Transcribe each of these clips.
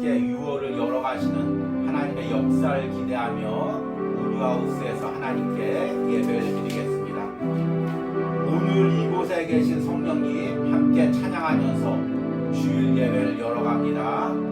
함께 유월을 열어가시는 하나님의 역사를 기대하며 온유하우스에서 하나님께 예배를 드리겠습니다. 오늘 이곳에 계신 성령님 함께 찬양하면서 주일 예배를 열어갑니다.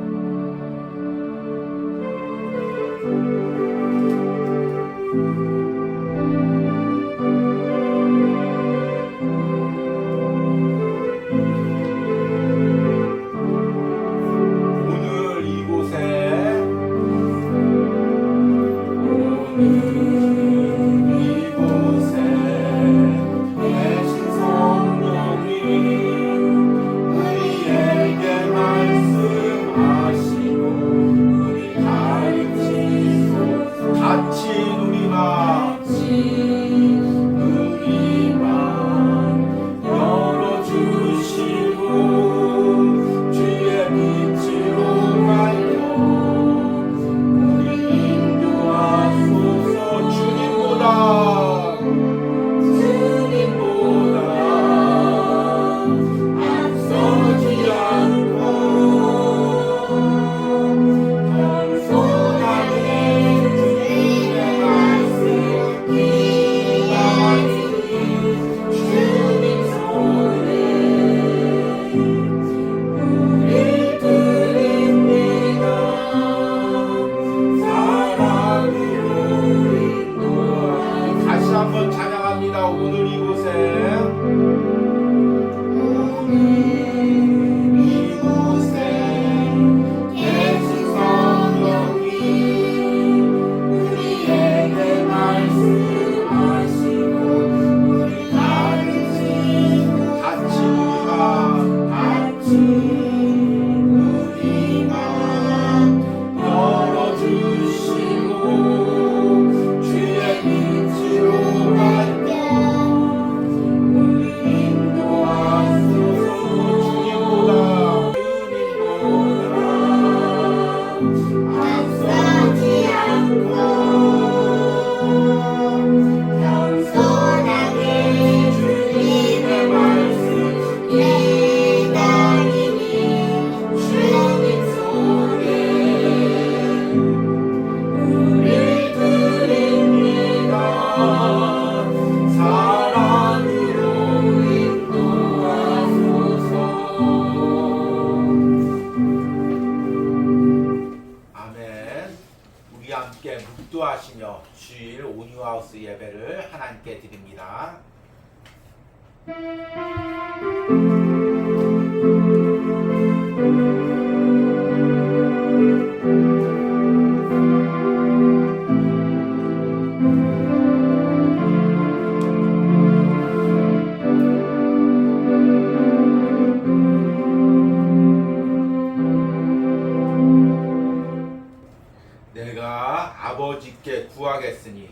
묵도하시며 주일 온유하우스 예배를 하나님께 드립니다. 아버지께 구하겠으니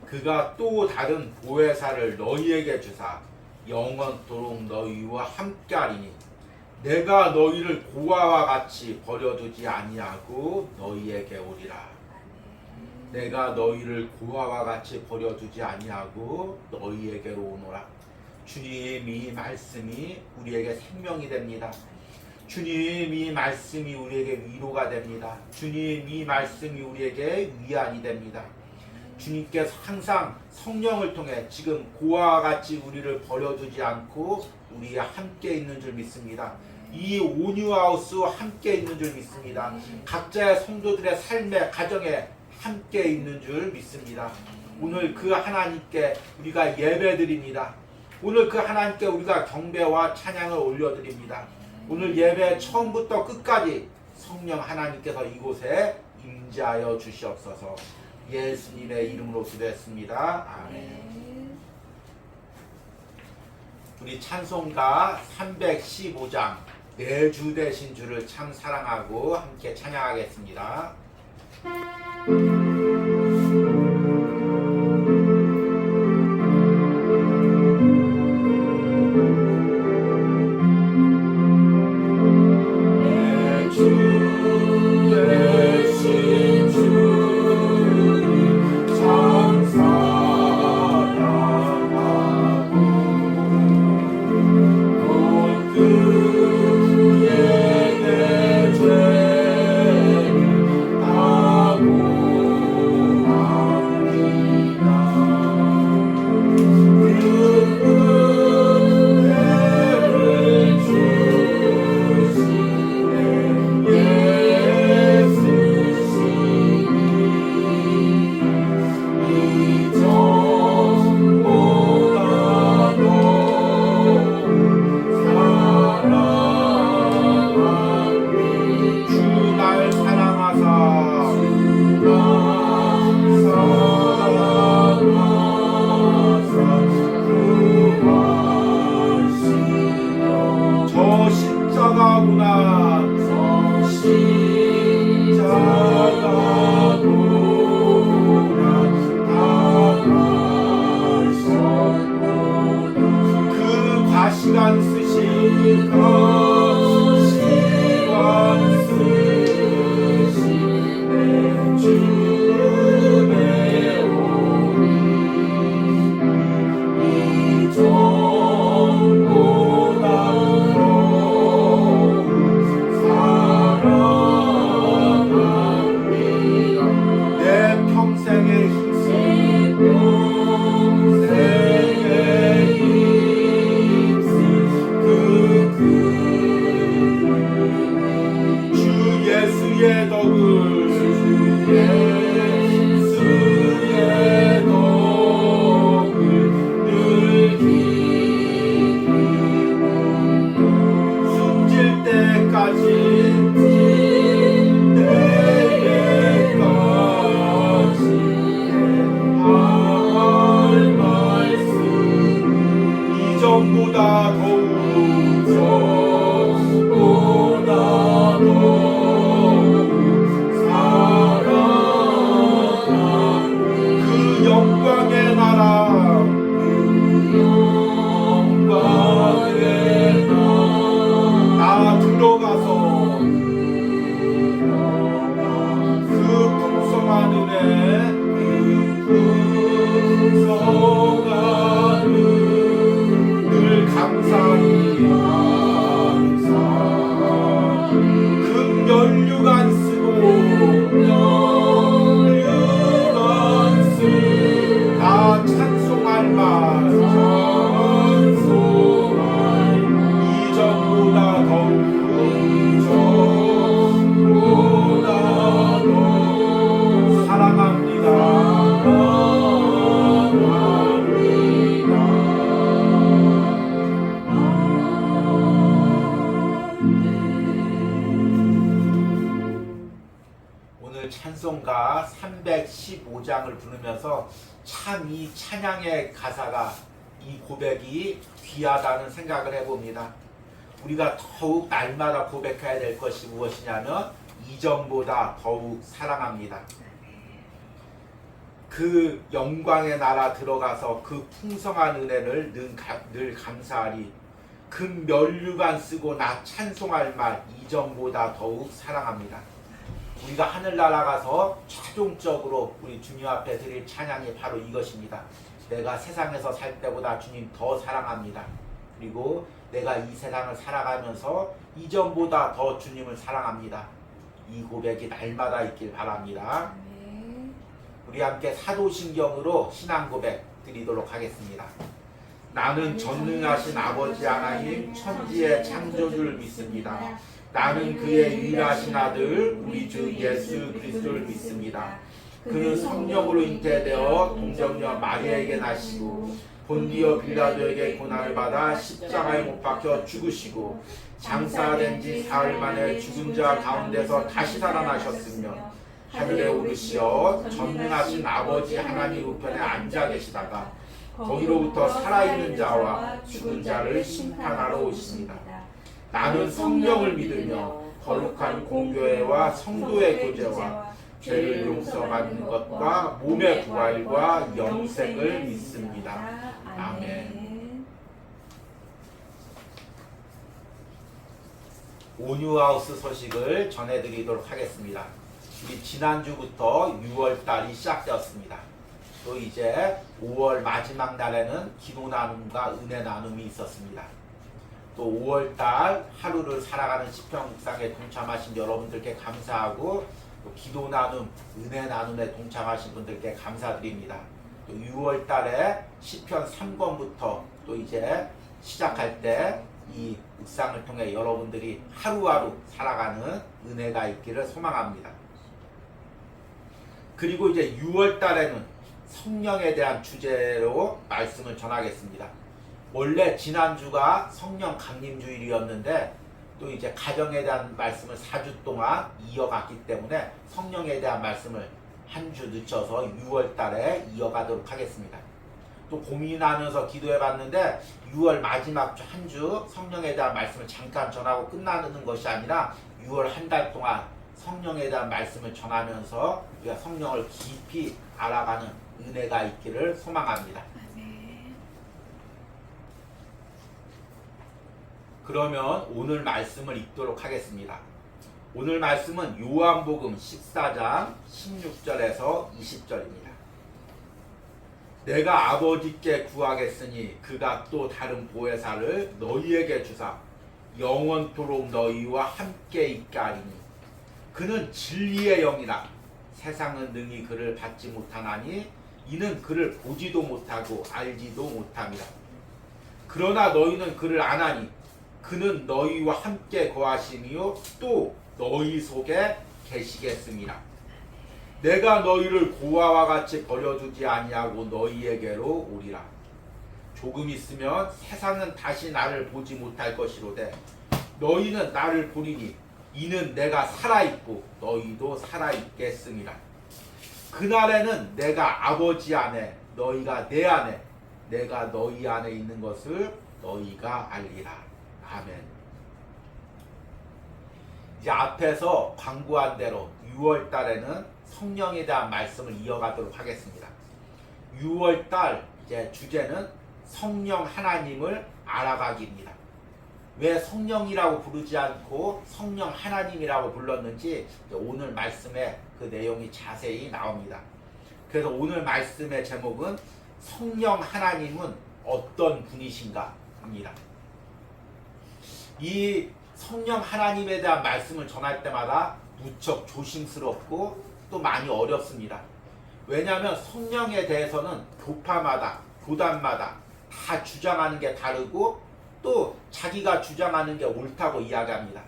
그가 또 다른 보혜사를 너희에게 주사 영원토록 너희와 함께하리니 내가 너희를 고아와 같이 버려두지 아니하고 너희에게 오리라. 내가 너희를 고아와 같이 버려두지 아니하고 너희에게로 오노라. 주님, 이 말씀이 우리에게 생명이 됩니다. 주님, 이 말씀이 우리에게 위로가 됩니다. 주님, 이 말씀이 우리에게 위안이 됩니다. 주님께서 항상 성령을 통해 지금 고아와 같이 우리를 버려두지 않고 우리와 함께 있는 줄 믿습니다. 이 온유하우스와 함께 있는 줄 믿습니다. 각자의 성도들의 삶의 가정에 함께 있는 줄 믿습니다. 오늘 그 하나님께 우리가 예배드립니다. 오늘 그 하나님께 우리가 경배와 찬양을 올려드립니다. 오늘 예배 처음부터 끝까지 성령 하나님께서 이곳에 임재하여 주시옵소서. 예수님의 이름으로 기도했습니다. 아멘. 우리 찬송가 315장 내 주 되신 주를 참 사랑하고 함께 찬양하겠습니다. 그의 내 죄 십자가구나 그 가시관 쓰시고 이전보다 그 영광의 나라 나 들어가서 그 풍성한 은혜 늘 감사히 금연류관 쓰고 나 찬송할 말 이전보다 더욱 사랑합니다. 오늘 찬송가 315장을 부르면서 참 이 찬양의 가사가 이 고백이 귀하다는 생각을 해봅니다. 우리가 더욱 날마다 고백해야 될 것이 무엇이냐면 이전보다 더욱 사랑합니다. 그 영광의 나라 들어가서 그 풍성한 은혜를 늘 감사하리. 금면류관 쓰고 나 찬송할 말 이전보다 더욱 사랑합니다. 우리가 하늘나라 가서 최종적으로 우리 주님 앞에 드릴 찬양이 바로 이것입니다. 내가 세상에서 살 때보다 주님 더 사랑합니다. 그리고 내가 이 세상을 살아가면서 이전보다 더 주님을 사랑합니다. 이 고백이 날마다 있길 바랍니다. 우리 함께 사도신경으로 신앙 고백 드리도록 하겠습니다. 나는 전능하신 아버지 하나님 천지의 창조주를 믿습니다. 나는 그의 유일하신 아들 우리 주 예수 그리스도를 믿습니다. 그는 성령으로 잉태되어 동정녀 마리아에게 나시고 본디오 빌라도에게 고난을 받아 십자가에 못 박혀 죽으시고 장사된 지 사흘 만에 죽은 자 가운데서 다시 살아나셨으며 하늘에 오르시어 전능하신 아버지 하나님 우편에 앉아 계시다가 거기로부터 살아있는 자와 죽은 자를 심판하러 오십니다. 나는 성령을 믿으며 거룩한 공교회와 성도의 교제와 죄를 용서받는 것과 몸의 부활과 영생을 믿습니다. 아멘. 온유하우스 소식을 전해드리도록 하겠습니다. 우리 지난주부터 6월달이 시작되었습니다. 또 이제 5월 마지막 날에는 기도 나눔과 은혜 나눔이 있었습니다. 또 5월달 하루를 살아가는 시편 묵상에 동참하신 여러분들께 감사하고 또 기도 나눔, 은혜 나눔에 동참하신 분들께 감사드립니다. 또 6월달에 시편 3권부터 또 이제 시작할 때 이 묵상을 통해 여러분들이 하루하루 살아가는 은혜가 있기를 소망합니다. 그리고 이제 6월달에는 성령에 대한 주제로 말씀을 전하겠습니다. 원래 지난주가 성령 강림주일이었는데 또 이제 가정에 대한 말씀을 4주 동안 이어갔기 때문에 성령에 대한 말씀을 한 주 늦춰서 6월 달에 이어가도록 하겠습니다. 또 고민하면서 기도해 봤는데 6월 마지막 한 주 성령에 대한 말씀을 잠깐 전하고 끝나는 것이 아니라 6월 한 달 동안 성령에 대한 말씀을 전하면서 우리가 성령을 깊이 알아가는 은혜가 있기를 소망합니다. 그러면 오늘 말씀을 읽도록 하겠습니다. 오늘 말씀은 요한복음 14장 16절에서 20절입니다. 내가 아버지께 구하겠으니 그가 또 다른 보혜사를 너희에게 주사 영원토록 너희와 함께 있게 하리니 그는 진리의 영이라 세상은 능히 그를 받지 못하나니 이는 그를 보지도 못하고 알지도 못함이라. 그러나 너희는 그를 아나니 그는 너희와 함께 거하시니요 또 너희 속에 계시겠습니다. 내가 너희를 고아와 같이 버려두지 아니하고 너희에게로 오리라. 조금 있으면 세상은 다시 나를 보지 못할 것이로되 너희는 나를 보리니 이는 내가 살아있고 너희도 살아있겠음이라. 그날에는 내가 아버지 안에 너희가 내 안에 내가 너희 안에 있는 것을 너희가 알리라. 아멘. 이제 앞에서 광고한 대로 6월 달에는 성령에 대한 말씀을 이어가도록 하겠습니다. 6월 달 이제 주제는 성령 하나님을 알아가기입니다. 왜 성령이라고 부르지 않고 성령 하나님이라고 불렀는지 오늘 말씀에 그 내용이 자세히 나옵니다. 그래서 오늘 말씀의 제목은 성령 하나님은 어떤 분이신가 입니다. 이 성령 하나님에 대한 말씀을 전할 때마다 무척 조심스럽고 또 많이 어렵습니다. 왜냐하면 성령에 대해서는 교파마다 교단마다 다 주장하는 게 다르고 또 자기가 주장하는 게 옳다고 이야기합니다.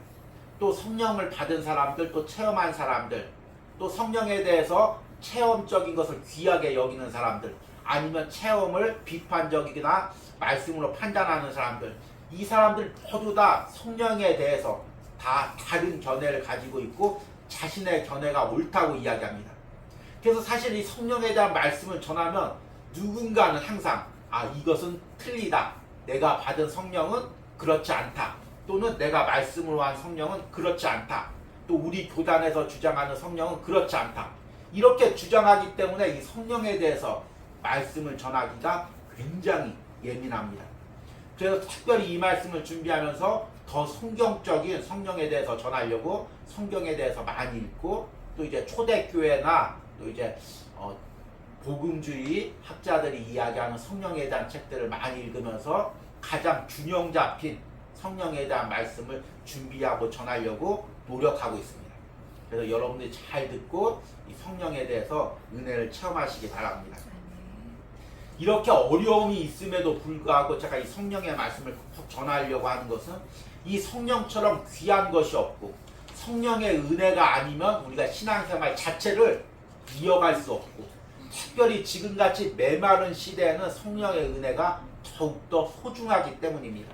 또 성령을 받은 사람들, 또 체험한 사람들, 또 성령에 대해서 체험적인 것을 귀하게 여기는 사람들, 아니면 체험을 비판적이거나 말씀으로 판단하는 사람들, 이 사람들 모두 다 성령에 대해서 다 다른 견해를 가지고 있고 자신의 견해가 옳다고 이야기합니다. 그래서 사실 이 성령에 대한 말씀을 전하면 누군가는 항상 이것은 틀리다. 내가 받은 성령은 그렇지 않다. 또는 내가 말씀으로 한 성령은 그렇지 않다. 또 우리 교단에서 주장하는 성령은 그렇지 않다. 이렇게 주장하기 때문에 이 성령에 대해서 말씀을 전하기가 굉장히 예민합니다. 그래서 특별히 이 말씀을 준비하면서 더 성경적인 성령에 대해서 전하려고 성경에 대해서 많이 읽고 또 이제 초대교회나 또 이제 복음주의 학자들이 이야기하는 성령에 대한 책들을 많이 읽으면서 가장 균형 잡힌 성령에 대한 말씀을 준비하고 전하려고 노력하고 있습니다. 그래서 여러분들이 잘 듣고 이 성령에 대해서 은혜를 체험하시기 바랍니다. 이렇게 어려움이 있음에도 불구하고 제가 이 성령의 말씀을 전하려고 하는 것은 이 성령처럼 귀한 것이 없고 성령의 은혜가 아니면 우리가 신앙생활 자체를 이어갈 수 없고 특별히 지금같이 메마른 시대에는 성령의 은혜가 더욱더 소중하기 때문입니다.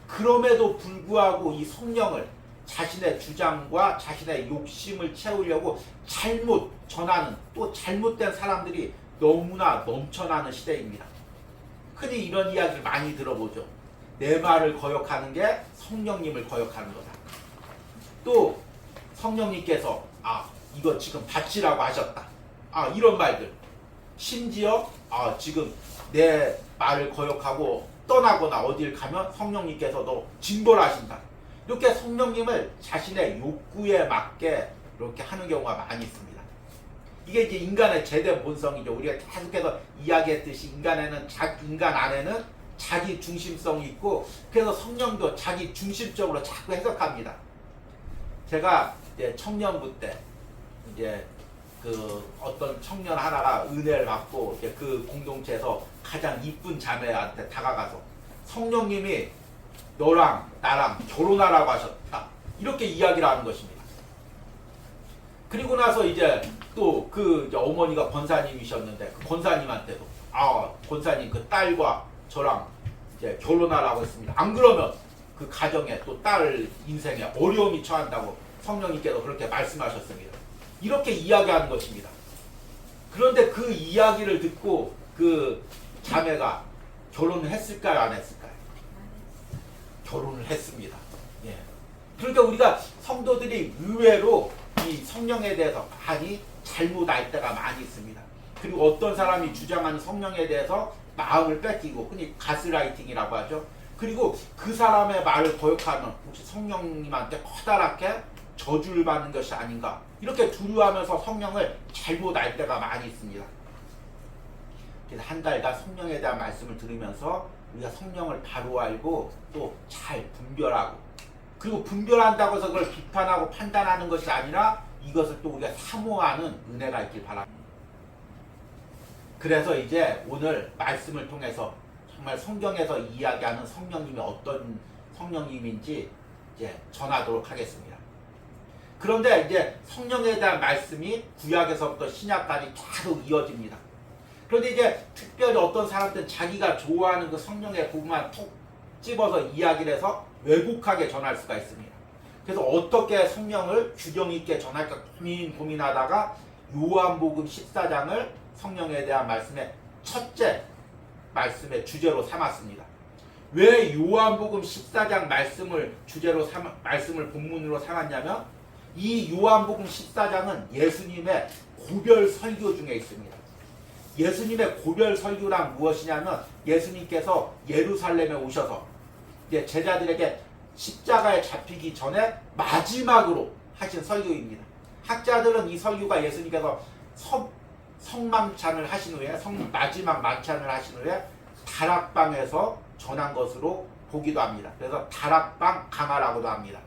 그럼에도 불구하고 이 성령을 자신의 주장과 자신의 욕심을 채우려고 잘못 전하는 또 잘못된 사람들이 너무나 넘쳐나는 시대입니다. 흔히 이런 이야기를 많이 들어보죠. 내 말을 거역하는 게 성령님을 거역하는 거다. 또 성령님께서 이거 지금 바치라고 하셨다. 이런 말들. 심지어 지금 내 말을 거역하고 떠나거나 어딜 가면 성령님께서 너 징벌하신다. 이렇게 성령님을 자신의 욕구에 맞게 이렇게 하는 경우가 많이 있습니다. 이게 이제 인간의 제된 본성이죠. 우리가 계속해서 이야기했듯이 인간 안에는 자기 중심성이 있고 그래서 성령도 자기 중심적으로 자꾸 해석합니다. 제가 이제 청년부 때 이제 그 어떤 청년 하나가 은혜를 받고 그 공동체에서 가장 이쁜 자매한테 다가가서 성령님이 너랑 나랑 결혼하라고 하셨다. 이렇게 이야기를 하는 것입니다. 그리고 나서 이제 또 그 어머니가 권사님이셨는데 그 권사님한테도 권사님 그 딸과 저랑 이제 결혼하라고 했습니다. 안 그러면 그 가정에 또 딸 인생에 어려움이 처한다고 성령님께서 그렇게 말씀하셨습니다. 이렇게 이야기하는 것입니다. 그런데 그 이야기를 듣고 그 자매가 결혼을 했을까요? 안 했을까요? 결혼을 했습니다. 예. 그러니까 우리가 성도들이 의외로 이 성령에 대해서 많이 잘못 알 때가 많이 있습니다. 그리고 어떤 사람이 주장하는 성령에 대해서 마음을 뺏기고 흔히 가스라이팅이라고 하죠. 그리고 그 사람의 말을 거역하는 혹시 성령님한테 커다랗게 저주를 받는 것이 아닌가 이렇게 두려워하면서 성령을 잘못 알 때가 많이 있습니다. 그래서 한 달간 성령에 대한 말씀을 들으면서 우리가 성령을 바로 알고 또 잘 분별하고 그리고 분별한다고 해서 그걸 비판하고 판단하는 것이 아니라 이것을 또 우리가 사모하는 은혜가 있길 바랍니다. 그래서 이제 오늘 말씀을 통해서 정말 성경에서 이야기하는 성령님이 어떤 성령님인지 이제 전하도록 하겠습니다. 그런데 이제 성령에 대한 말씀이 구약에서부터 신약까지 계속 이어집니다. 그런데 이제 특별히 어떤 사람들은 자기가 좋아하는 그 성령의 부분만 톡 집어서 이야기를 해서 왜곡하게 전할 수가 있습니다. 그래서 어떻게 성령을 균형 있게 전할까 고민하다가 요한복음 14장을 성령에 대한 말씀의 첫째 말씀의 주제로 삼았습니다. 왜 요한복음 14장 말씀을 말씀을 본문으로 삼았냐면 이 요한복음 14장은 예수님의 고별 설교 중에 있습니다. 예수님의 고별 설교란 무엇이냐면 예수님께서 예루살렘에 오셔서 이제 제자들에게 십자가에 잡히기 전에 마지막으로 하신 설교입니다. 학자들은 이 설교가 예수님께서 성만찬을 하신 후에 마지막 만찬을 하신 후에 다락방에서 전한 것으로 보기도 합니다. 그래서 다락방 강화라고도 합니다.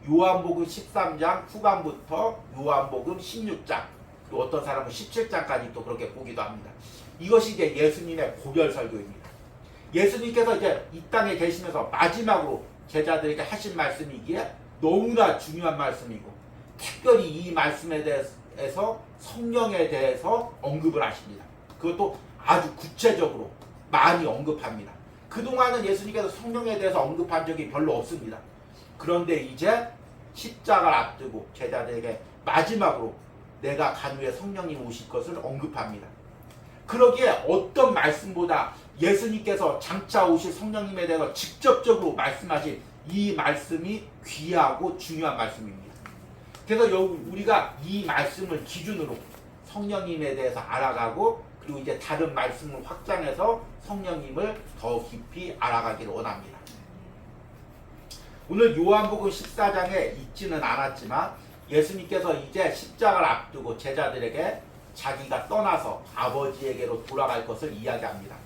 요한복음 13장 후반부터 요한복음 16장 또 어떤 사람은 17장까지 또 그렇게 보기도 합니다. 이것이 이제 예수님의 고별 설교입니다. 예수님께서 이제 이 땅에 계시면서 마지막으로 제자들에게 하신 말씀이기에 너무나 중요한 말씀이고 특별히 이 말씀에 대해서 성령에 대해서 언급을 하십니다. 그것도 아주 구체적으로 많이 언급합니다. 그동안은 예수님께서 성령에 대해서 언급한 적이 별로 없습니다. 그런데 이제 십자가를 앞두고 제자들에게 마지막으로 내가 간 후에 성령님 오실 것을 언급합니다. 그러기에 어떤 말씀보다 예수님께서 장차 오실 성령님에 대해서 직접적으로 말씀하신 이 말씀이 귀하고 중요한 말씀입니다. 그래서 우리가 이 말씀을 기준으로 성령님에 대해서 알아가고 그리고 이제 다른 말씀을 확장해서 성령님을 더 깊이 알아가기를 원합니다. 오늘 요한복음 14장에 있지는 않았지만 예수님께서 이제 십자가를 앞두고 제자들에게 자기가 떠나서 아버지에게로 돌아갈 것을 이야기합니다.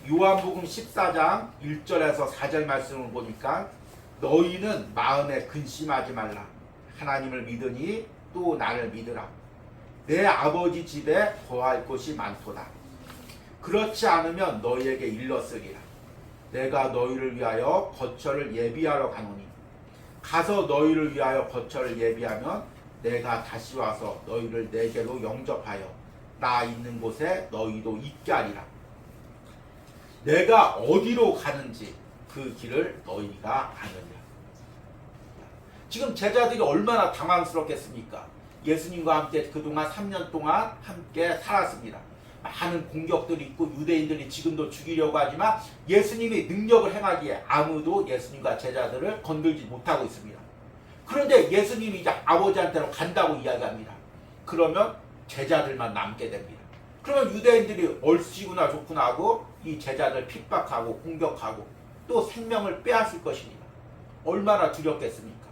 요한복음 14장 1절에서 4절 말씀을 보니까 너희는 마음에 근심하지 말라. 하나님을 믿으니 또 나를 믿으라. 내 아버지 집에 거할 곳이 많도다. 그렇지 않으면 너희에게 일렀으리라. 내가 너희를 위하여 거처를 예비하러 가노니 가서 너희를 위하여 거처를 예비하면 내가 다시 와서 너희를 내게로 영접하여 나 있는 곳에 너희도 있게 하리라. 내가 어디로 가는지 그 길을 너희가 아느냐. 지금 제자들이 얼마나 당황스럽겠습니까? 예수님과 함께 그동안 3년 동안 함께 살았습니다. 많은 공격들이 있고 유대인들이 지금도 죽이려고 하지만 예수님이 능력을 행하기에 아무도 예수님과 제자들을 건들지 못하고 있습니다. 그런데 예수님이 이제 아버지한테로 간다고 이야기합니다. 그러면 제자들만 남게 됩니다. 그러면 유대인들이 얼씨구나 좋구나 하고 이 제자들 핍박하고 공격하고 또 생명을 빼앗을 것입니다. 얼마나 두렵겠습니까?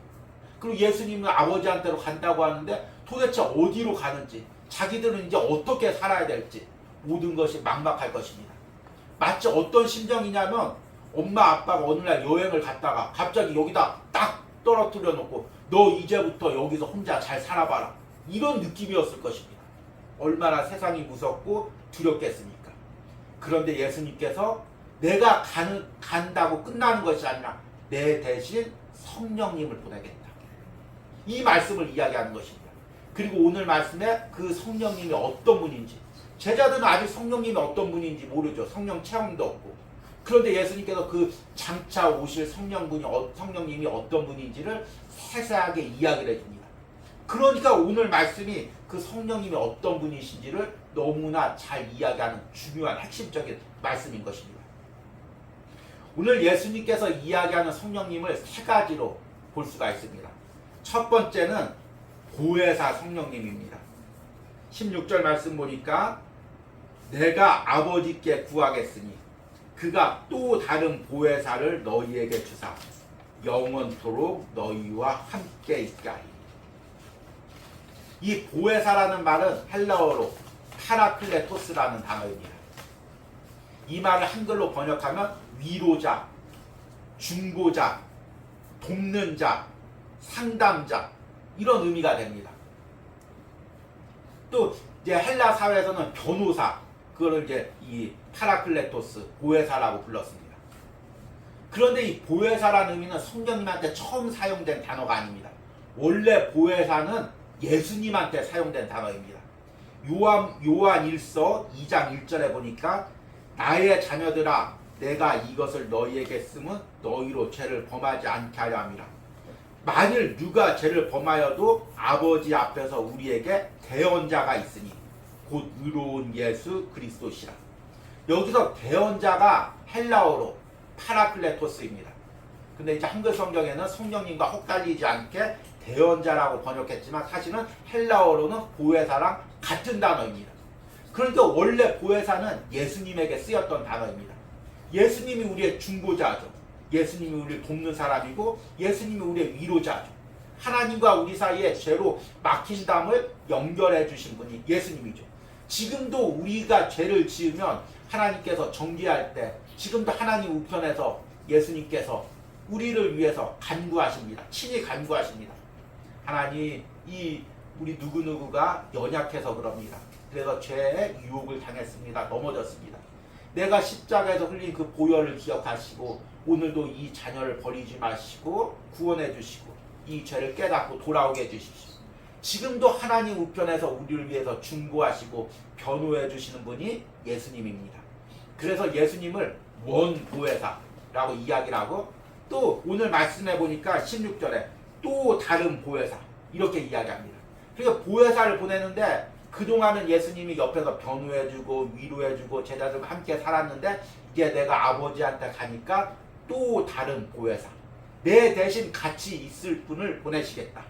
그리고 예수님은 아버지한테로 간다고 하는데 도대체 어디로 가는지 자기들은 이제 어떻게 살아야 될지 모든 것이 막막할 것입니다. 마치 어떤 심정이냐면 엄마 아빠가 어느 날 여행을 갔다가 갑자기 여기다 딱 떨어뜨려 놓고 너 이제부터 여기서 혼자 잘 살아봐라 이런 느낌이었을 것입니다. 얼마나 세상이 무섭고 두렵겠습니까? 그런데 예수님께서 내가 간다고 끝나는 것이 아니라 내 대신 성령님을 보내겠다. 이 말씀을 이야기하는 것입니다. 그리고 오늘 말씀에 그 성령님이 어떤 분인지 제자들은 아직 성령님이 어떤 분인지 모르죠. 성령 체험도 없고. 그런데 예수님께서 그 장차 오실 성령님이 어떤 분인지를 세세하게 이야기를 해줍니다. 그러니까 오늘 말씀이 그 성령님이 어떤 분이신지를 너무나 잘 이야기하는 중요한 핵심적인 말씀인 것입니다. 오늘 예수님께서 이야기하는 성령님을 세 가지로 볼 수가 있습니다. 첫 번째는 보혜사 성령님입니다. 16절 말씀 보니까 내가 아버지께 구하겠으니 그가 또 다른 보혜사를 너희에게 주사 영원토록 너희와 함께 있게 하리니. 이 보혜사라는 말은 헬라어로 파라클레토스라는 단어입니다. 이 말을 한글로 번역하면 위로자, 중보자, 돕는 자, 상담자 이런 의미가 됩니다. 또 이제 헬라 사회에서는 변호사, 그거를 이제 이 파라클레토스, 보혜사라고 불렀습니다. 그런데 이 보혜사라는 의미는 성령님한테 처음 사용된 단어가 아닙니다. 원래 보혜사는 예수님한테 사용된 단어입니다. 요한 1서 2장 1절에 보니까 나의 자녀들아 내가 이것을 너희에게 쓰면 너희로 죄를 범하지 않게 하려 함이라. 만일 누가 죄를 범하여도 아버지 앞에서 우리에게 대언자가 있으니 곧 의로운 예수 그리스도시라. 여기서 대언자가 헬라어로 파라클레토스입니다. 근데 이제 한글 성경에는 성령님과 헛갈리지 않게 대언자라고 번역했지만 사실은 헬라어로는 보혜사랑 같은 단어입니다. 그러니까 원래 보혜사는 예수님에게 쓰였던 단어입니다. 예수님이 우리의 중보자죠. 예수님이 우리를 돕는 사람이고 예수님이 우리의 위로자죠. 하나님과 우리 사이에 죄로 막힌 담을 연결해 주신 분이 예수님이죠. 지금도 우리가 죄를 지으면 하나님께서 정죄할 때 지금도 하나님 우편에서 예수님께서 우리를 위해서 간구하십니다. 친히 간구하십니다. 하나님, 우리 누구누구가 연약해서 그럽니다. 그래서 죄의 유혹을 당했습니다. 넘어졌습니다. 내가 십자가에서 흘린 그 보혈을 기억하시고 오늘도 이 자녀를 버리지 마시고 구원해 주시고 이 죄를 깨닫고 돌아오게 해주십시오. 지금도 하나님 우편에서 우리를 위해서 중보하시고 변호해 주시는 분이 예수님입니다. 그래서 예수님을 원보혜사라고 이야기를 하고 또 오늘 말씀해 보니까 16절에 또 다른 보혜사 이렇게 이야기합니다. 그러니까 보혜사를 보내는데 그동안은 예수님이 옆에서 변호해주고 위로해주고 제자들과 함께 살았는데 이제 내가 아버지한테 가니까 또 다른 보혜사, 내 대신 같이 있을 분을 보내시겠다.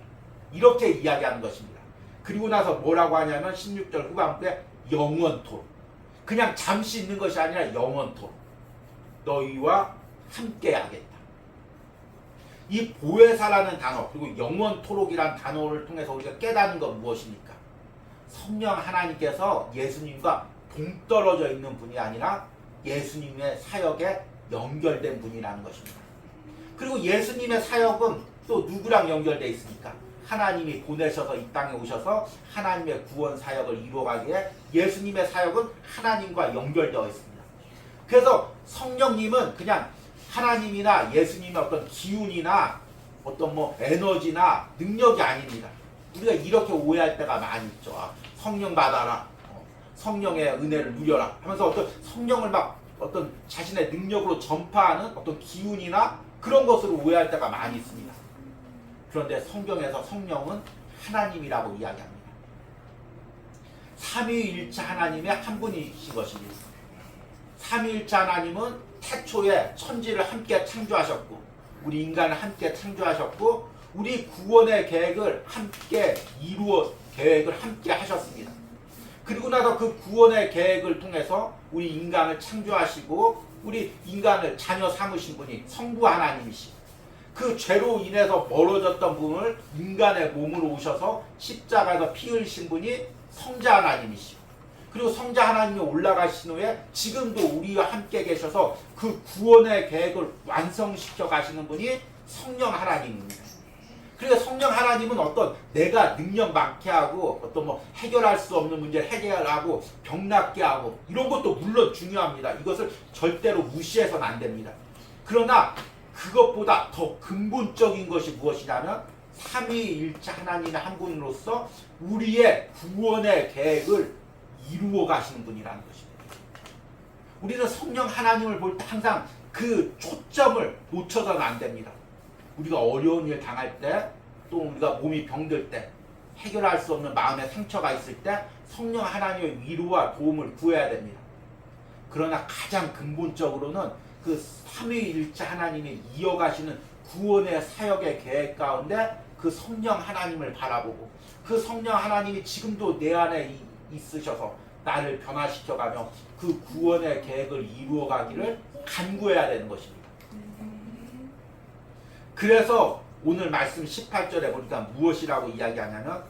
이렇게 이야기하는 것입니다. 그리고 나서 뭐라고 하냐면 16절 후반부에 영원토록, 그냥 잠시 있는 것이 아니라 영원토록 너희와 함께 하겠다. 이 보혜사라는 단어 그리고 영원토록이라는 단어를 통해서 우리가 깨닫는 건 무엇입니까? 성령 하나님께서 예수님과 동떨어져 있는 분이 아니라 예수님의 사역에 연결된 분이라는 것입니다. 그리고 예수님의 사역은 또 누구랑 연결되어 있습니까? 하나님이 보내셔서 이 땅에 오셔서 하나님의 구원 사역을 이루어가기에 예수님의 사역은 하나님과 연결되어 있습니다. 그래서 성령님은 그냥 하나님이나 예수님의 어떤 기운이나 어떤 에너지나 능력이 아닙니다. 우리가 이렇게 오해할 때가 많이 있죠. 성령 받아라, 성령의 은혜를 누려라 하면서 어떤 성령을 막 어떤 자신의 능력으로 전파하는 어떤 기운이나 그런 것으로 오해할 때가 많이 있습니다. 그런데 성경에서 성령은 하나님이라고 이야기합니다. 삼위일체 하나님의 한 분이신 것입니다. 삼위일체 하나님은 태초에 천지를 함께 창조하셨고 우리 인간을 함께 창조하셨고 우리 구원의 계획을 함께 계획을 함께 하셨습니다. 그리고 나서 그 구원의 계획을 통해서 우리 인간을 창조하시고 우리 인간을 자녀 삼으신 분이 성부 하나님이시고 그 죄로 인해서 멀어졌던 분을 인간의 몸으로 오셔서 십자가에서 피 흘리신 분이 성자 하나님이시고 그리고 성자 하나님이 올라가신 후에 지금도 우리와 함께 계셔서 그 구원의 계획을 완성시켜 가시는 분이 성령 하나님입니다. 그러니까 성령 하나님은 어떤 내가 능력 많게 하고 어떤 해결할 수 없는 문제를 해결하고 병 낫게 하고 이런 것도 물론 중요합니다. 이것을 절대로 무시해서는 안 됩니다. 그러나 그것보다 더 근본적인 것이 무엇이냐면 삼위일체 하나님의 한 분으로서 우리의 구원의 계획을 이루어 가시는 분이라는 것입니다. 우리는 성령 하나님을 볼 때 항상 그 초점을 놓쳐서는 안 됩니다. 우리가 어려운 일 당할 때, 또 우리가 몸이 병들 때, 해결할 수 없는 마음의 상처가 있을 때 성령 하나님의 위로와 도움을 구해야 됩니다. 그러나 가장 근본적으로는 그 삼위일체 하나님이 이어가시는 구원의 사역의 계획 가운데 그 성령 하나님을 바라보고 그 성령 하나님이 지금도 내 안에 있으셔서 나를 변화시켜가며 그 구원의 계획을 이루어가기를 간구해야 되는 것입니다. 그래서 오늘 말씀 18절에 보니까 무엇이라고 이야기하냐면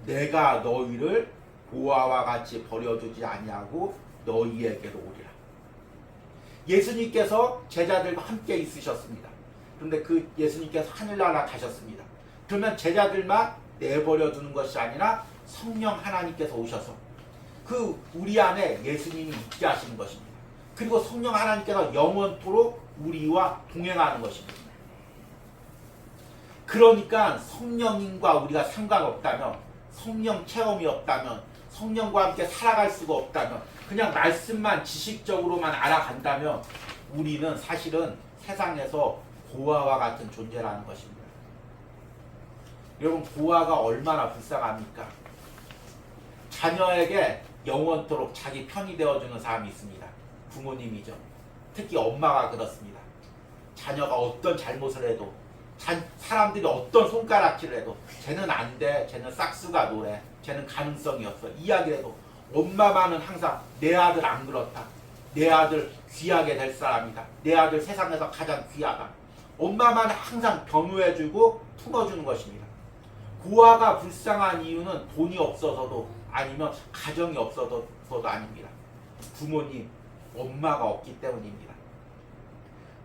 내가 너희를 보아와 같이 버려두지 아니하고 너희에게로 오리라. 예수님께서 제자들과 함께 있으셨습니다. 그런데 그 예수님께서 하늘나라 가셨습니다. 그러면 제자들만 내버려 두는 것이 아니라 성령 하나님께서 오셔서 그 우리 안에 예수님이 있게 하시는 것입니다. 그리고 성령 하나님께서 영원토록 우리와 동행하는 것입니다. 그러니까 성령님과 우리가 상관없다면, 성령 체험이 없다면, 성령과 함께 살아갈 수가 없다면, 그냥 말씀만 지식적으로만 알아간다면 우리는 사실은 세상에서 고아와 같은 존재라는 것입니다. 여러분, 고아가 얼마나 불쌍합니까? 자녀에게 영원토록 자기 편이 되어주는 사람이 있습니다. 부모님이죠. 특히 엄마가 그렇습니다. 자녀가 어떤 잘못을 해도, 사람들이 어떤 손가락질을 해도 쟤는 안 돼, 쟤는 싹수가 노래, 쟤는 가능성이 없어 이야기를 해도 엄마만은 항상 내 아들 안 그렇다, 내 아들 귀하게 될 사람이다, 내 아들 세상에서 가장 귀하다, 엄마만 항상 변호해주고 품어주는 것입니다. 고아가 불쌍한 이유는 돈이 없어서도 아니면 가정이 없어서도 아닙니다. 부모님, 엄마가 없기 때문입니다.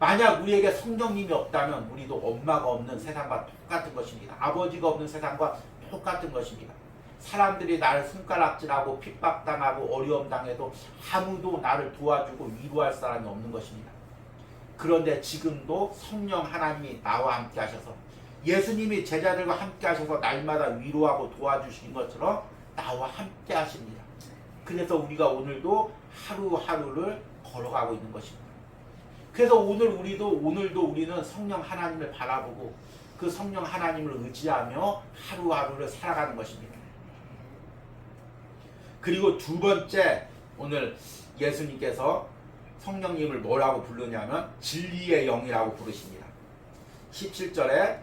만약 우리에게 성령님이 없다면 우리도 엄마가 없는 세상과 똑같은 것입니다. 아버지가 없는 세상과 똑같은 것입니다. 사람들이 나를 손가락질하고 핍박당하고 어려움당해도 아무도 나를 도와주고 위로할 사람이 없는 것입니다. 그런데 지금도 성령 하나님이 나와 함께 하셔서 예수님이 제자들과 함께 하셔서 날마다 위로하고 도와주시는 것처럼 나와 함께 하십니다. 그래서 우리가 오늘도 하루하루를 걸어가고 있는 것입니다. 그래서 오늘도 우리는 성령 하나님을 바라보고 그 성령 하나님을 의지하며 하루하루를 살아가는 것입니다. 그리고 두 번째, 오늘 예수님께서 성령님을 뭐라고 부르냐면 진리의 영이라고 부르십니다. 17절에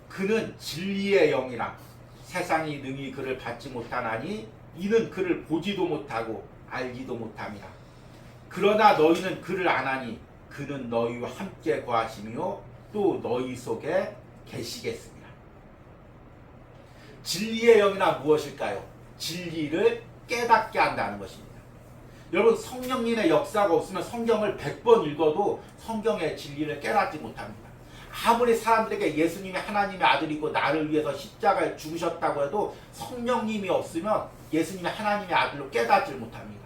그는 진리의 영이라 세상이 능히 그를 받지 못하나니 이는 그를 보지도 못하고 알지도 못함이라. 그러나 너희는 그를 아나니 그는 너희와 함께 거하시며 또 너희 속에 계시겠습니다. 진리의 영이란 무엇일까요? 진리를 깨닫게 한다는 것입니다. 여러분, 성령님의 역사가 없으면 성경을 100번 읽어도 성경의 진리를 깨닫지 못합니다. 아무리 사람들에게 예수님이 하나님의 아들이고 나를 위해서 십자가에 죽으셨다고 해도 성령님이 없으면 예수님이 하나님의 아들로 깨닫지 못합니다.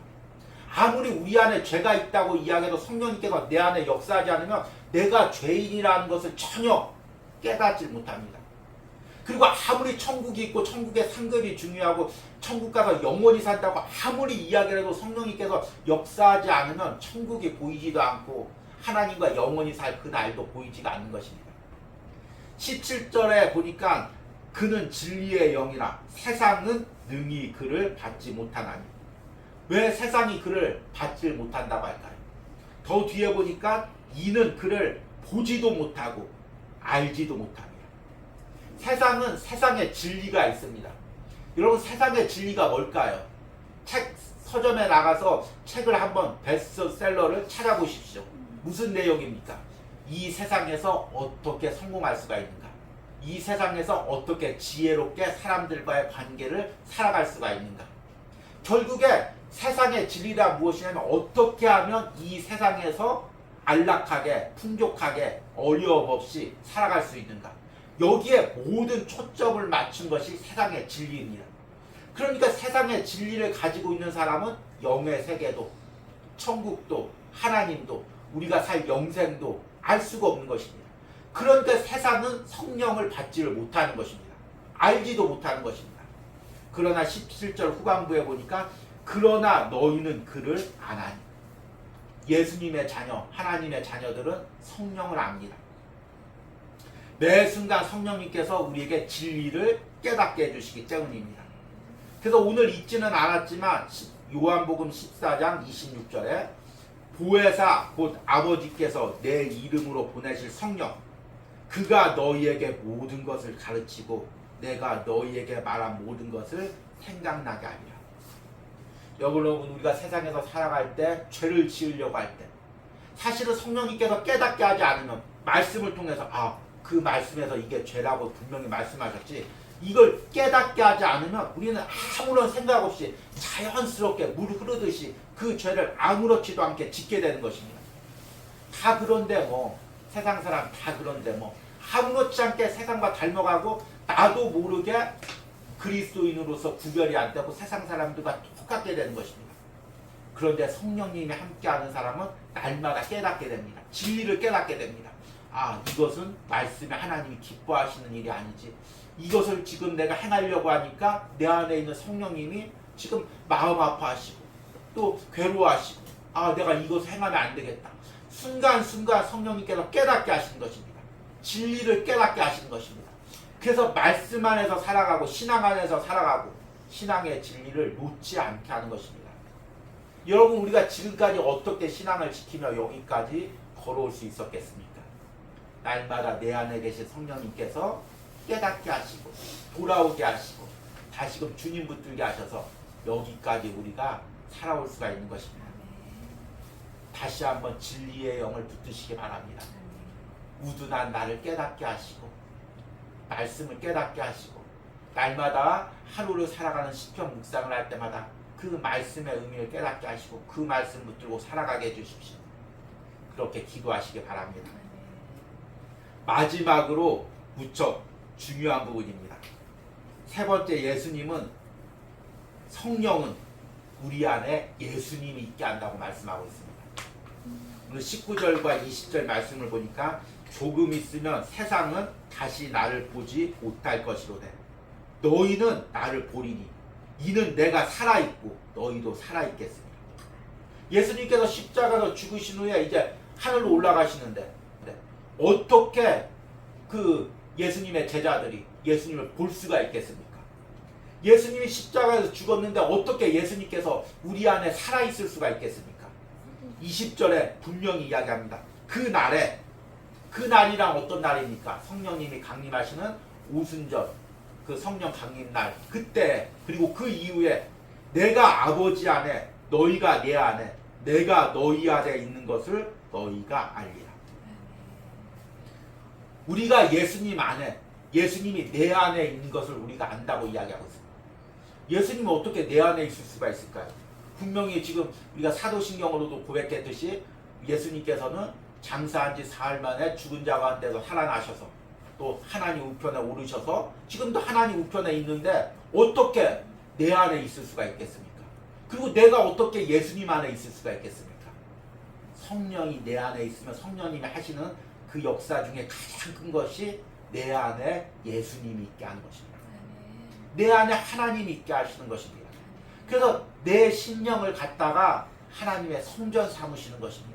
아무리 우리 안에 죄가 있다고 이야기해도 성령님께서 내 안에 역사하지 않으면 내가 죄인이라는 것을 전혀 깨닫지 못합니다. 그리고 아무리 천국이 있고 천국의 상급이 중요하고 천국 가서 영원히 산다고 아무리 이야기를 해도 성령님께서 역사하지 않으면 천국이 보이지도 않고 하나님과 영원히 살 그 날도 보이지가 않는 것입니다. 17절에 보니까 그는 진리의 영이라 세상은 능히 그를 받지 못하나니. 왜 세상이 그를 받지 못한다고 할까요? 더 뒤에 보니까 이는 그를 보지도 못하고 알지도 못합니다. 세상은 세상의 진리가 있습니다. 여러분, 세상의 진리가 뭘까요? 서점에 나가서 책을 한번 베스트셀러를 찾아보십시오. 무슨 내용입니까? 이 세상에서 어떻게 성공할 수가 있는가? 이 세상에서 어떻게 지혜롭게 사람들과의 관계를 살아갈 수가 있는가? 결국에 세상의 진리란 무엇이냐면 어떻게 하면 이 세상에서 안락하게, 풍족하게, 어려움 없이 살아갈 수 있는가? 여기에 모든 초점을 맞춘 것이 세상의 진리입니다. 그러니까 세상의 진리를 가지고 있는 사람은 영의 세계도, 천국도, 하나님도, 우리가 살 영생도 알 수가 없는 것입니다. 그런데 세상은 성령을 받지를 못하는 것입니다. 알지도 못하는 것입니다. 그러나 17절 후반부에 보니까 그러나 너희는 그를 아나니. 예수님의 자녀, 하나님의 자녀들은 성령을 압니다. 매 순간 성령님께서 우리에게 진리를 깨닫게 해주시기 때문입니다. 그래서 오늘 읽지는 않았지만 요한복음 14장 26절에 보혜사 곧 아버지께서 내 이름으로 보내실 성령 그가 너희에게 모든 것을 가르치고 내가 너희에게 말한 모든 것을 생각나게 하리라. 여러분 우리가 세상에서 살아갈 때 죄를 지으려고 할 때 사실은 성령님께서 깨닫게 하지 않으면 말씀을 통해서 그 말씀에서 이게 죄라고 분명히 말씀하셨지 이걸 깨닫게 하지 않으면 우리는 아무런 생각 없이 자연스럽게 물 흐르듯이 그 죄를 아무렇지도 않게 짓게 되는 것입니다. 다 그런데 뭐 세상 사람 다 그런데 뭐 아무렇지 않게 세상과 닮아가고 나도 모르게 그리스도인으로서 구별이 안 되고 세상 사람들과 똑같게 되는 것입니다. 그런데 성령님이 함께하는 사람은 날마다 깨닫게 됩니다. 진리를 깨닫게 됩니다. 이것은 말씀에 하나님이 기뻐하시는 일이 아니지. 이것을 지금 내가 행하려고 하니까 내 안에 있는 성령님이 지금 마음 아파하시고 또 괴로워하시고 내가 이것을 행하면 안 되겠다. 순간순간 성령님께서 깨닫게 하시는 것입니다. 진리를 깨닫게 하시는 것입니다. 그래서 말씀 안에서 살아가고 신앙 안에서 살아가고 신앙의 진리를 놓지 않게 하는 것입니다. 여러분 우리가 지금까지 어떻게 신앙을 지키며 여기까지 걸어올 수 있었겠습니까? 날마다 내 안에 계신 성령님께서 깨닫게 하시고 돌아오게 하시고 다시금 주님 붙들게 하셔서 여기까지 우리가 살아올 수가 있는 것입니다. 다시 한번 진리의 영을 붙드시기 바랍니다. 우둔한 나를 깨닫게 하시고 말씀을 깨닫게 하시고 날마다 하루를 살아가는 시편 묵상을 할 때마다 그 말씀의 의미를 깨닫게 하시고 그 말씀 붙들고 살아가게 해주십시오. 그렇게 기도하시기 바랍니다. 마지막으로 무척 중요한 부분입니다. 세 번째 예수님은 성령은 우리 안에 예수님이 있게 한다고 말씀하고 있습니다. 오늘 19절과 20절 말씀을 보니까 조금 있으면 세상은 다시 나를 보지 못할 것이로되 너희는 나를 보리니 이는 내가 살아있고 너희도 살아있겠습니다. 예수님께서 십자가에서 죽으신 후에 이제 하늘로 올라가시는데 어떻게 그 예수님의 제자들이 예수님을 볼 수가 있겠습니까? 예수님이 십자가에서 죽었는데 어떻게 예수님께서 우리 안에 살아있을 수가 있겠습니까? 20절에 분명히 이야기합니다. 그날이란 어떤 날입니까? 성령님이 강림하시는 오순절 그 성령 강림날 그때 그리고 그 이후에 내가 아버지 안에 너희가 내 안에 내가 너희 안에 있는 것을 너희가 알리라. 우리가 예수님 안에 예수님이 내 안에 있는 것을 우리가 안다고 이야기하고 있습니다. 예수님은 어떻게 내 안에 있을 수가 있을까요? 분명히 지금 우리가 사도신경으로도 고백했듯이 예수님께서는 장사한 지 사흘 만에 죽은 자 가운데서 살아나셔서 또 하나님 우편에 오르셔서 지금도 하나님 우편에 있는데 어떻게 내 안에 있을 수가 있겠습니까? 그리고 내가 어떻게 예수님 안에 있을 수가 있겠습니까? 성령이 내 안에 있으면 성령님이 하시는 그 역사 중에 가장 큰 것이 내 안에 예수님이 있게 하는 것입니다. 내 안에 하나님이 있게 하시는 것입니다. 그래서 내 심령을 갖다가 하나님의 성전 삼으시는 것입니다.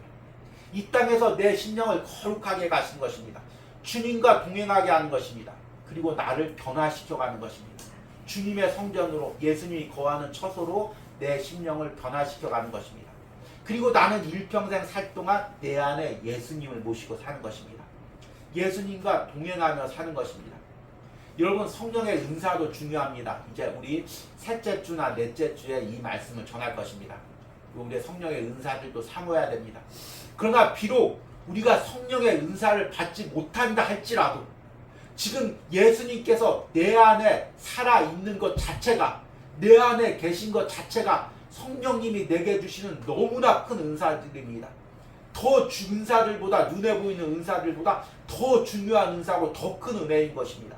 이 땅에서 내 심령을 거룩하게 가시는 것입니다. 주님과 동행하게 하는 것입니다. 그리고 나를 변화시켜가는 것입니다. 주님의 성전으로 예수님이 거하는 처소로 내 심령을 변화시켜가는 것입니다. 그리고 나는 일평생 살 동안 내 안에 예수님을 모시고 사는 것입니다. 예수님과 동행하며 사는 것입니다. 여러분 성령의 은사도 중요합니다. 이제 우리 셋째 주나 넷째 주에 이 말씀을 전할 것입니다. 우리의 성령의 은사들도 사모해야 됩니다. 그러나 비록 우리가 성령의 은사를 받지 못한다 할지라도 지금 예수님께서 내 안에 살아있는 것 자체가 내 안에 계신 것 자체가 성령님이 내게 주시는 너무나 큰 은사들입니다. 더 은사들보다 눈에 보이는 은사들보다 더 중요한 은사고 더 큰 은혜인 것입니다.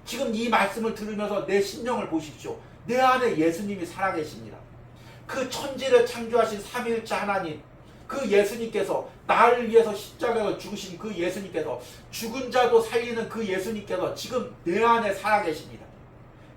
지금 이 말씀을 들으면서 내 심령을 보십시오. 내 안에 예수님이 살아계십니다. 그 천지를 창조하신 삼위일체 하나님 그 예수님께서 나를 위해서 십자가에서 죽으신 그 예수님께서 죽은 자도 살리는 그 예수님께서 지금 내 안에 살아계십니다.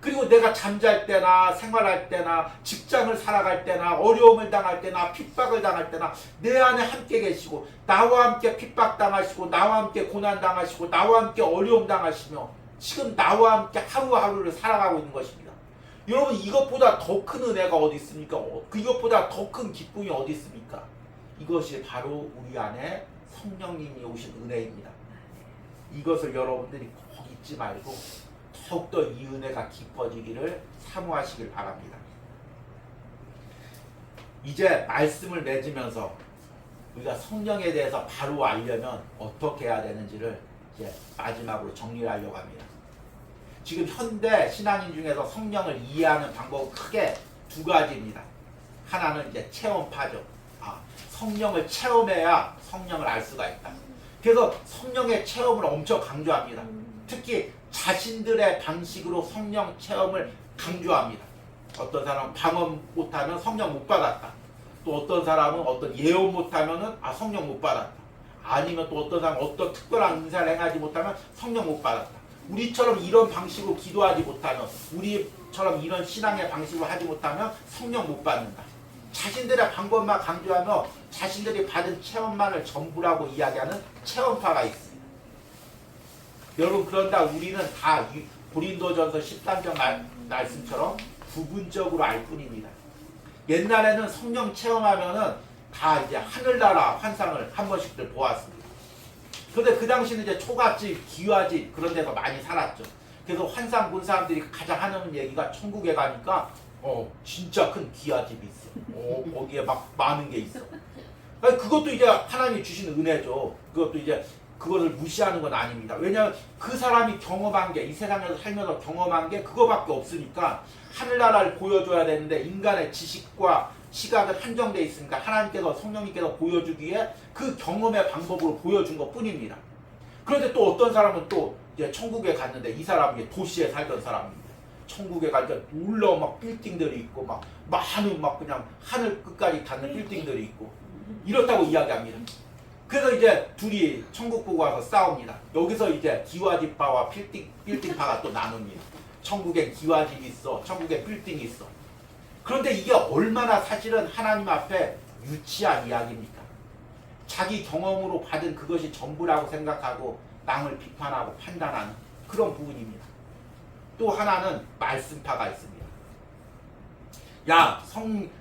그리고 내가 잠잘 때나 생활할 때나 직장을 살아갈 때나 어려움을 당할 때나 핍박을 당할 때나 내 안에 함께 계시고 나와 함께 핍박당하시고 나와 함께 고난당하시고 나와 함께 어려움 당하시며 지금 나와 함께 하루하루를 살아가고 있는 것입니다. 여러분 이것보다 더 큰 은혜가 어디 있습니까? 이것보다 더 큰 기쁨이 어디 있습니까? 이것이 바로 우리 안에 성령님이 오신 은혜입니다. 이것을 여러분들이 꼭 잊지 말고 더욱더 이 은혜가 깊어지기를 사모하시길 바랍니다. 이제 말씀을 맺으면서 우리가 성령에 대해서 바로 알려면 어떻게 해야 되는지를 이제 마지막으로 정리를 하려고 합니다. 지금 현대 신앙인 중에서 성령을 이해하는 방법은 크게 두 가지입니다. 하나는 이제 체험파죠. 성령을 체험해야 성령을 알 수가 있다. 그래서 성령의 체험을 엄청 강조합니다. 특히 자신들의 방식으로 성령 체험을 강조합니다. 어떤 사람은 방언 못하면 성령 못 받았다. 또 어떤 사람은 어떤 예언 못하면 성령 못 받았다. 아니면 또 어떤 사람은 어떤 특별한 은사를 행하지 못하면 성령 못 받았다. 우리처럼 이런 방식으로 기도하지 못하면, 우리처럼 이런 신앙의 방식으로 하지 못하면 성령 못 받는다. 자신들의 방법만 강조하며 자신들이 받은 체험만을 전부라고 이야기하는 체험파가 있습니다. 여러분, 그런다 우리는 다 고린도전서 13장 말씀처럼 부분적으로 알 뿐입니다. 옛날에는 성령 체험하면은 다 이제 하늘나라 환상을 한 번씩들 보았습니다. 그런데 그 당시는 이제 초가집, 기와집 그런 데서 많이 살았죠. 그래서 환상 본 사람들이 가장 하는 얘기가 천국에 가니까 진짜 큰 기와집이 있어. 거기에 막 많은 게 있어. 그것도 이제 하나님이 주신 은혜죠. 그것도 이제 그거를 무시하는 건 아닙니다. 왜냐하면 그 사람이 경험한 게, 이 세상에서 살면서 경험한 게 그거밖에 없으니까 하늘나라를 보여줘야 되는데 인간의 지식과 시각은 한정되어 있으니까 하나님께서, 성령님께서 보여주기에 그 경험의 방법으로 보여준 것 뿐입니다. 그런데 또 어떤 사람은 또 이제 천국에 갔는데, 이 사람이 도시에 살던 사람입니다. 천국에 가니까 놀라운 막 빌딩들이 있고 막 많은 막 그냥 하늘 끝까지 닿는 빌딩들이 있고 이렇다고 이야기합니다. 그래서 이제 둘이 천국 보고 와서 싸웁니다. 여기서 이제 기와집파와 빌딩파가 또 나눕니다. 천국에 기와집이 있어, 천국에 빌딩이 있어. 그런데 이게 얼마나 사실은 하나님 앞에 유치한 이야기입니까? 자기 경험으로 받은 그것이 전부라고 생각하고 남을 비판하고 판단하는 그런 부분입니다. 또 하나는 말씀파가 있습니다.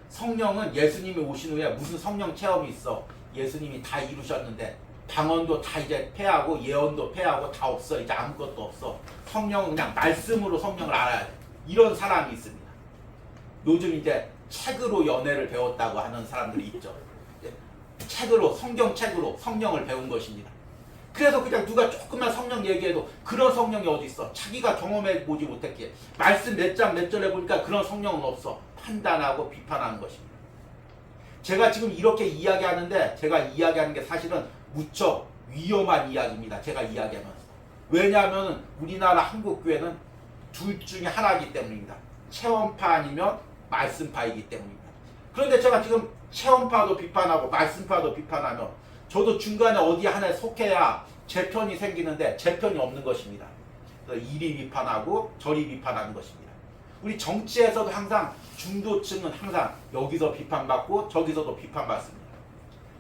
성령은 예수님이 오신 후에 무슨 성령 체험이 있어? 예수님이 다 이루셨는데 방언도 다 이제 폐하고 예언도 폐하고 다 없어. 이제 아무것도 없어. 성령은 그냥 말씀으로 성령을 알아야 돼. 이런 사람이 있습니다. 요즘 이제 책으로 연애를 배웠다고 하는 사람들이 있죠. 책으로, 성경책으로 성령을 배운 것입니다. 그래서 그냥 누가 조금만 성령 얘기해도 그런 성령이 어디 있어? 자기가 경험해 보지 못했기에 말씀 몇 장 몇 절에 보니까 그런 성령은 없어. 판단하고 비판하는 것입니다. 제가 지금 이렇게 이야기하는데 제가 이야기하는 게 사실은 무척 위험한 이야기입니다. 제가 이야기하면서. 왜냐하면 우리나라 한국교회는 둘 중에 하나이기 때문입니다. 체험파 아니면 말씀파이기 때문입니다. 그런데 제가 지금 체험파도 비판하고 말씀파도 비판하며 저도 중간에 어디 하나에 속해야 제 편이 생기는데 제 편이 없는 것입니다. 그래서 이리 비판하고 저리 비판하는 것입니다. 우리 정치에서도 항상 중도층은 항상 여기서 비판받고 저기서도 비판받습니다.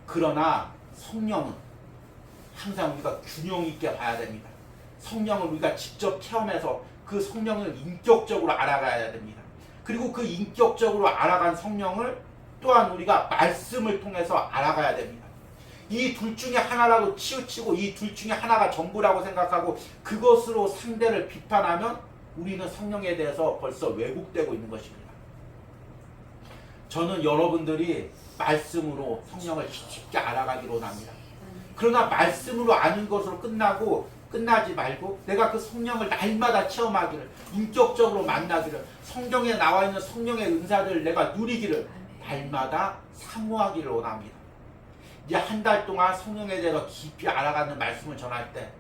그러나 성령은 항상 우리가 균형 있게 봐야 됩니다. 성령을 우리가 직접 체험해서 그 성령을 인격적으로 알아가야 됩니다. 그리고 그 인격적으로 알아간 성령을 또한 우리가 말씀을 통해서 알아가야 됩니다. 이 둘 중에 하나라고 치우치고 이 둘 중에 하나가 전부라고 생각하고 그것으로 상대를 비판하면 우리는 성령에 대해서 벌써 왜곡되고 있는 것입니다. 저는 여러분들이 말씀으로 성령을 쉽게 알아가기로 합니다. 그러나 말씀으로 아는 것으로 끝나지 말고 내가 그 성령을 날마다 체험하기를, 인격적으로 만나기를, 성경에 나와 있는 성령의 은사들을 내가 누리기를 날마다 사모하기를 원합니다. 이제 한 달 동안 성령에 대해서 깊이 알아가는 말씀을 전할 때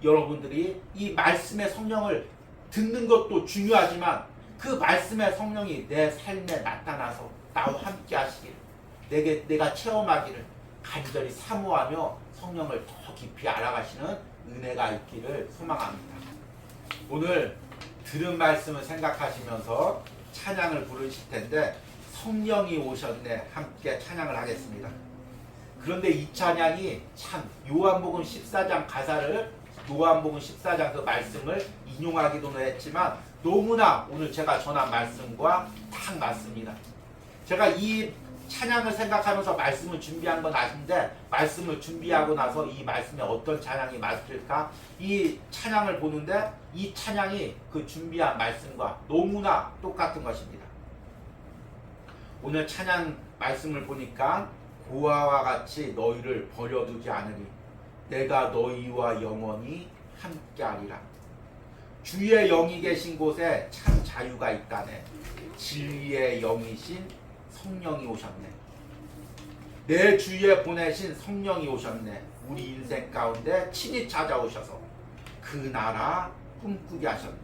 여러분들이 이 말씀의 성령을 듣는 것도 중요하지만 그 말씀의 성령이 내 삶에 나타나서 나와 함께 하시기를, 내가 체험하기를 간절히 사모하며 성령을 더 깊이 알아가시는 은혜가 있기를 소망합니다. 오늘 들은 말씀을 생각하시면서 찬양을 부르실 텐데 성령이 오셨네 함께 찬양을 하겠습니다. 그런데 이 찬양이 참 요한복음 14장 가사를 요한복음 14장 그 말씀을 인용하기도 했지만 너무나 오늘 제가 전한 말씀과 딱 맞습니다. 제가 이 찬양을 생각하면서 말씀을 준비한 건 아닌데 말씀을 준비하고 나서 이 말씀에 어떤 찬양이 맞을까? 이 찬양을 보는데 이 찬양이 그 준비한 말씀과 너무나 똑같은 것입니다. 오늘 찬양 말씀을 보니까 고아와 같이 너희를 버려두지 않으리 내가 너희와 영원히 함께하리라. 주의 영이 계신 곳에 참 자유가 있다네. 진리의 영이신 성령이 오셨네. 내 주위에 보내신 성령이 오셨네. 우리 인생 가운데 친히 찾아오셔서 그 나라 꿈꾸게 하셨네.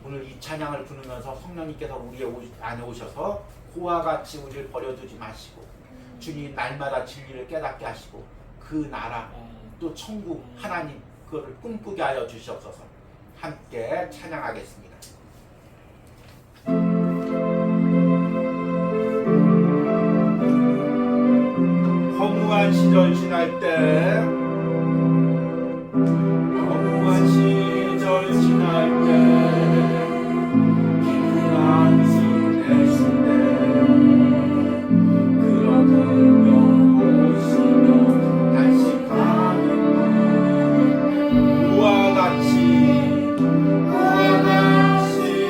오늘 이 찬양을 부르면서 성령님께서 우리 안에 오셔서 고와 같이 우리를 버려두지 마시고 주님 날마다 진리를 깨닫게 하시고 그 나라 또 천국 하나님 그거를 꿈꾸게 하여 주시옵소서. 함께 찬양하겠습니다. 허무한 시절 지날 때 허무한 시절 지날 때 기쁜 안식 내쉴 때 그런 풍경 보시며 단식하는 우와 같이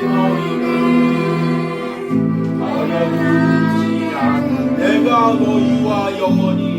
너희를 버려두지 않아 내가 너희와 영원히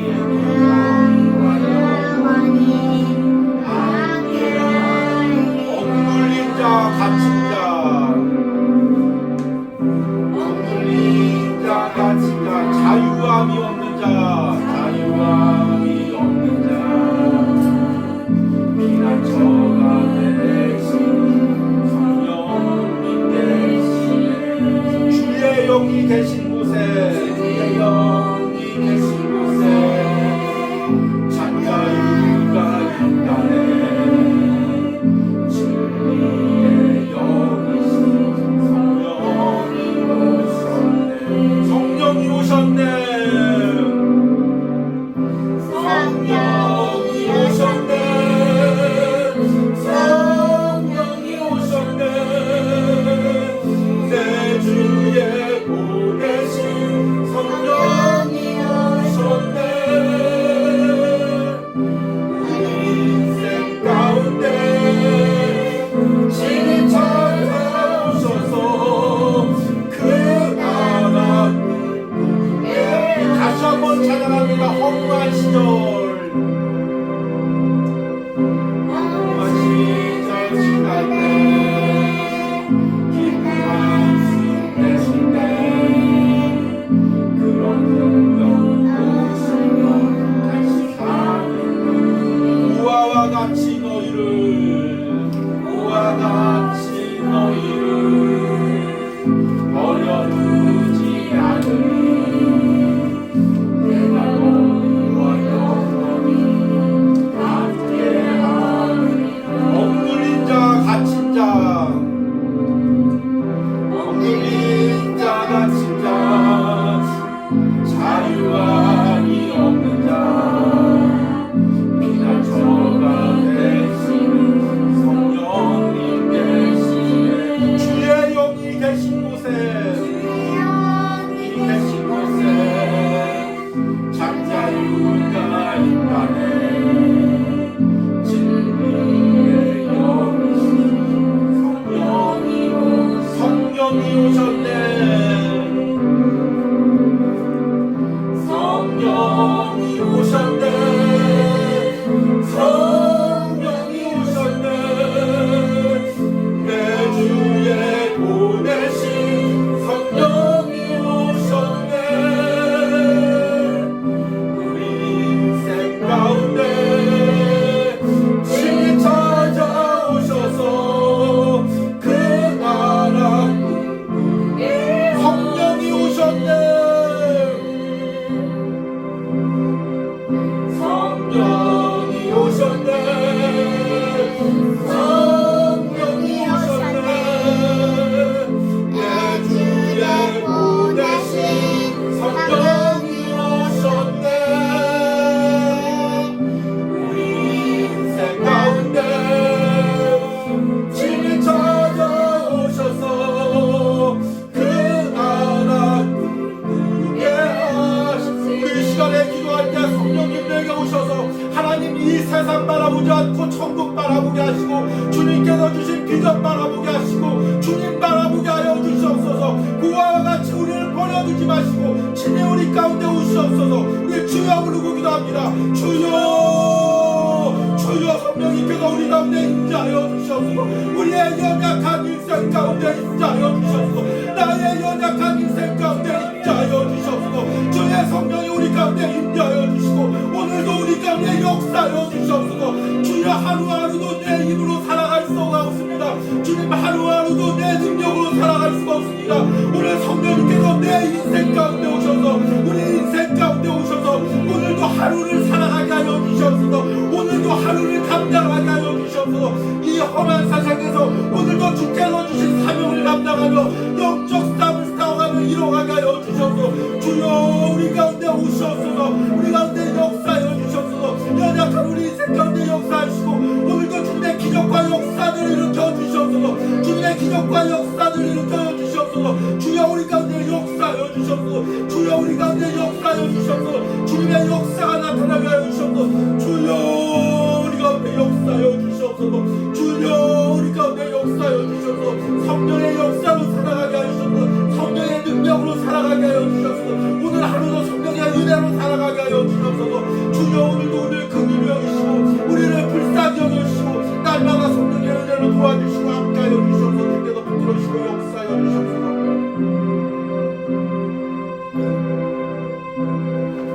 주시옵소서. 우리 주여 부르고 기도합니다. 주여, 주여 성령님께서 우리 가운데 임재하여 주시옵소서. 우리의 연약한 인생 가운데 임재하여 주시옵소서. 나의 연약한 인생 가운데 임재하여 주시옵소서. 주의 성령이 우리 가운데 임재하여 주시고 오늘도 우리 가운데 역사하여 주시옵소서. 주여 하루하루도 내 힘으로 살아갈 수가 없습니다. 주님 하루하루도 내 능력으로 살아갈 수가 없습니다. 오늘 성령님께서 내 인생 가운데 오셔서 우리 인생 가운데 오셔서 오늘도 하루를 살아가게 하여 주시옵소서. 오늘도 하루를 감당하게 하여 주시옵소서. 이 험한 세상에서 오늘도 주께서 주신 사명을 감당하며 영적 싸움을 싸워가며 이뤄가게 하여 주시옵소서. 주여 우리 가운데 오시옵소서. 우리 가운데 역사하여 주시옵소서. 연약한 우리 인생 가운데 역사하시고 오늘도 주님의 기적과 역사들을 일으켜 주시옵소서. 주님의 기적과 역사들을 일으켜 주시옵소서. 주여 우리 가운데 역사하여 주시옵소서. 주여 우리 가운데 역사하여 주시옵소서. 주님의 역사가 나타나게 하여 주시옵소서. 주여 우리 가운데 역사하여 주시옵소서. 주여 우리 가운데 역사하여 주시옵소서. 성령의 역사로 살아가게 하여 주시옵소서. 성령의 능력으로 살아가게 하여 주시옵소서. 오늘 하루도 성령의 은혜로 살아가게 하여 주시옵소서. 주여 오늘도 우리를 긍휼히 여기시고 우리를 불쌍히 여기시고 날마다 성령의 은혜로 도와주시고 함께하여 주시옵소서. 주께서 붙들어주시고 역사하여 주시옵소서.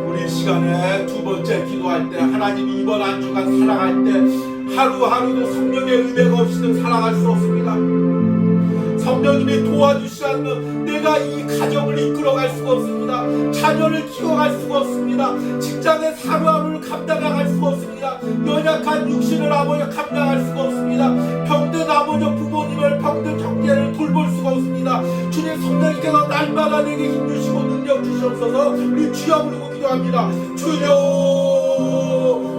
우리 시간에 두 번째 기도할 때 하나님이 이번 한 주간 살아갈 때 하루하루도 성령의 은혜가 없이는 살아갈 수 없습니다. 성령님이 도와주시지 않으면 내가 이 가정을 이끌어갈 수가 없습니다. 자녀를 키워갈 수가 없습니다. 직장에서 하루하루를 감당할 수가 없습니다. 연약한 육신을 아버지 감당할 수가 없습니다. 병든 아버지 부모님을 병든 형제를 돌볼 수가 없습니다. 주님 성령님께서 날마다 내게 힘주시고 능력 주시옵소서. 우리 주여 부르고 기도합니다. 주여,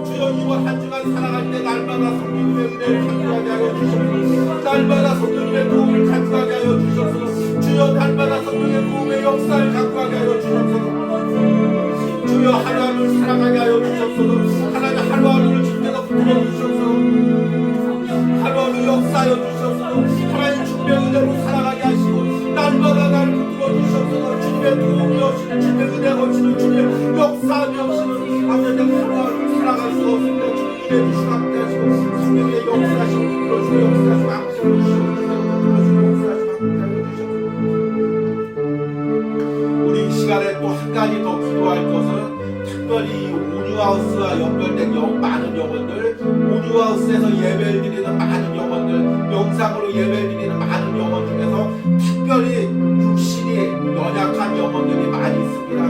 주여 이번 한 주간 살아갈 때 날마다 성령님의 은혜를 간구하게 하여 주시옵소서. 날마다 성령님의 도움을 간구하게 하여 주시옵소서. 주여 날마다 성령의 도움의 역사를 간구하게 하여 주시옵소서. 주여 하루하루를 살아가게 하여 주시옵소서. 하나님 하루하루를 주께서 붙들어 주시옵소서. 하루하루 역사하여 주시옵소서. 하나님 주님의 은혜로 살아가게 하시고 날마다 나를 붙들어 주시옵소서. 주님의 도움이 없이는 주님의 은혜가 없이는 주님의 역사함이 없이는 아버지 하루하루를 살아갈 수가 없습니다. 주님 은혜 주시고 함께 하시고 성령의 역사하시고 붙들어주고 역사하시고 함께 하시고 붙들어주고 역사하시고 함께 하여 주시옵소서. 우리 이 시간에 또 한 가지 더 기도할 것은 특별히 온유하우스와 연결된 많은 영혼들, 온유하우스에서 예배를 드리는 많은 영혼들, 영상으로 예배를 드리는 많은 영혼 중에서 특별히 육신이 연약한 영혼들이 많이 있습니다.